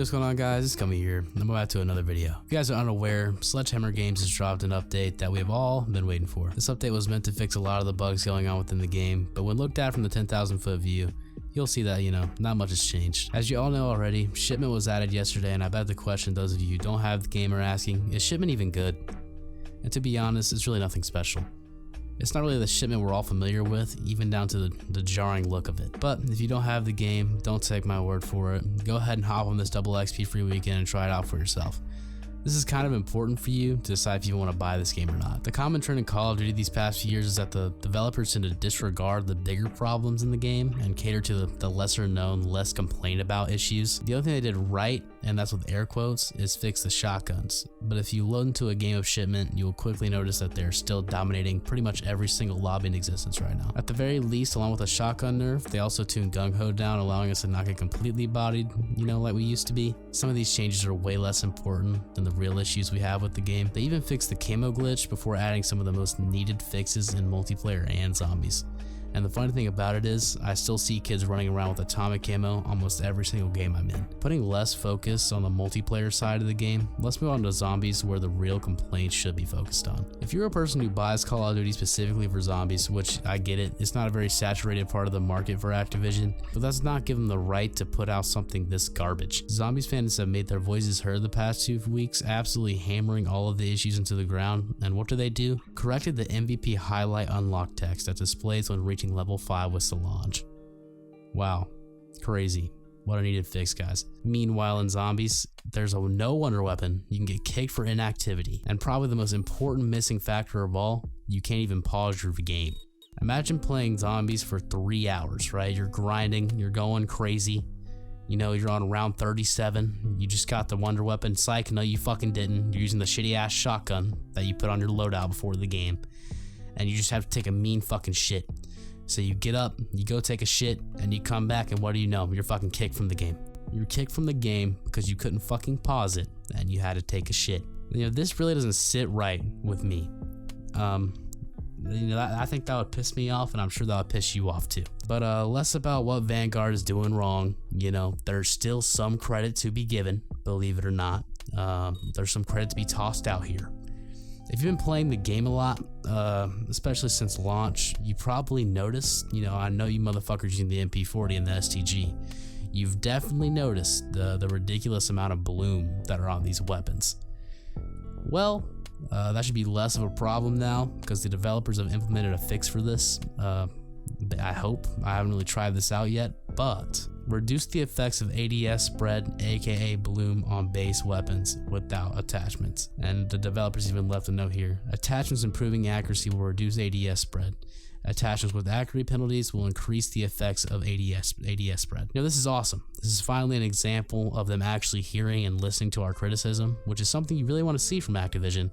what's going on, guys? It's Gummy here. I'm about to another video. If you guys are unaware, Sledgehammer Games has dropped an update that we have all been waiting for. This update was meant to fix a lot of the bugs going on within the game, but when looked at from the 10,000 foot view, you'll see that, not much has changed. As you all know already, shipment was added yesterday, and I bet the question those of you who don't have the game are asking, is shipment even good? And to be honest, it's really nothing special. It's not really the shipment we're all familiar with, even down to the jarring look of it. But if you don't have the game, don't take my word for it. Go ahead and hop on this double XP free weekend and try it out for yourself. This is kind of important for you to decide if you want to buy this game or not. The common trend in Call of Duty these past few years is that the developers tend to disregard the bigger problems in the game and cater to the lesser known, less complained about issues. The only thing they did right, and that's with air quotes, is fix the shotguns. But if you load into a game of shipment, you will quickly notice that they're still dominating pretty much every single lobby in existence right now. At the very least, along with a shotgun nerf, they also tuned gung-ho down, allowing us to not get completely bodied, like we used to be. Some of these changes are way less important than the real issues we have with the game. They even fixed the camo glitch before adding some of the most needed fixes in multiplayer and zombies. And the funny thing about it is, I still see kids running around with atomic camo almost every single game I'm in. Putting less focus on the multiplayer side of the game, let's move on to zombies, where the real complaints should be focused on. If you're a person who buys Call of Duty specifically for zombies, which I get it, it's not a very saturated part of the market for Activision, but that's not give them the right to put out something this garbage. Zombies fans have made their voices heard the past 2 weeks, absolutely hammering all of the issues into the ground, and what do? Corrected the MVP highlight unlock text that displays when reaching level 5 with Solange. Wow, crazy. What a needed fix, guys. Meanwhile, in zombies, there's a no wonder weapon. You can get kicked for inactivity, and probably the most important missing factor of all, you can't even pause your game. Imagine playing zombies for 3 hours, right? You're grinding, you're going crazy. You're on round 37, you just got the wonder weapon. Psych, no you fucking didn't. You're using the shitty ass shotgun that you put on your loadout before the game, and you just have to take a mean fucking shit. So you get up, you go take a shit, and you come back, and what do you know? You're fucking kicked from the game. You're kicked from the game because you couldn't fucking pause it, and you had to take a shit. This really doesn't sit right with me. I think that would piss me off, and I'm sure that would piss you off too. But less about what Vanguard is doing wrong. There's still some credit to be given, believe it or not. There's some credit to be tossed out here. If you've been playing the game a lot, especially since launch, you probably noticed, I know you motherfuckers using the MP40 and the STG, you've definitely noticed the ridiculous amount of bloom that are on these weapons. Well, that should be less of a problem now, because the developers have implemented a fix for this. I hope. I haven't really tried this out yet, but reduce the effects of ADS spread, aka bloom, on base weapons without attachments. And the developers even left a note here. Attachments improving accuracy will reduce ADS spread. Attachments with accuracy penalties will increase the effects of ADS spread. This is awesome. This is finally an example of them actually hearing and listening to our criticism, which is something you really want to see from Activision,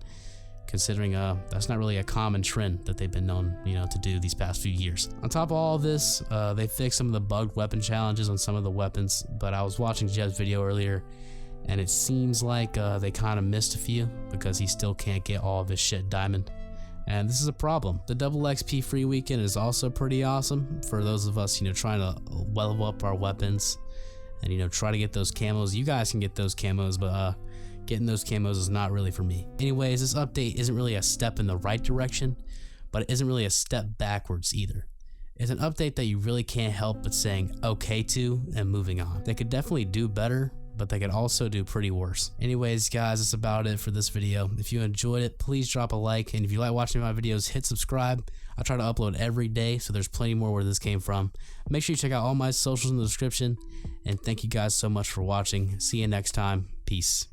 considering that's not really a common trend that they've been known to do these past few years. On top of all of this, they fixed some of the bugged weapon challenges on some of the weapons, but I was watching Jeb's video earlier, and it seems like they kind of missed a few because he still can't get all of his shit diamond, and this is a problem. The double XP free weekend is also pretty awesome for those of us trying to level up our weapons and try to get those camos. You guys can get those camos, but getting those camos is not really for me. Anyways, this update isn't really a step in the right direction, but it isn't really a step backwards either. It's an update that you really can't help but saying okay to and moving on. They could definitely do better, but they could also do pretty worse. Anyways, guys, that's about it for this video. If you enjoyed it, please drop a like, and if you like watching my videos, hit subscribe. I try to upload every day, so there's plenty more where this came from. Make sure you check out all my socials in the description, and thank you guys so much for watching. See you next time. Peace.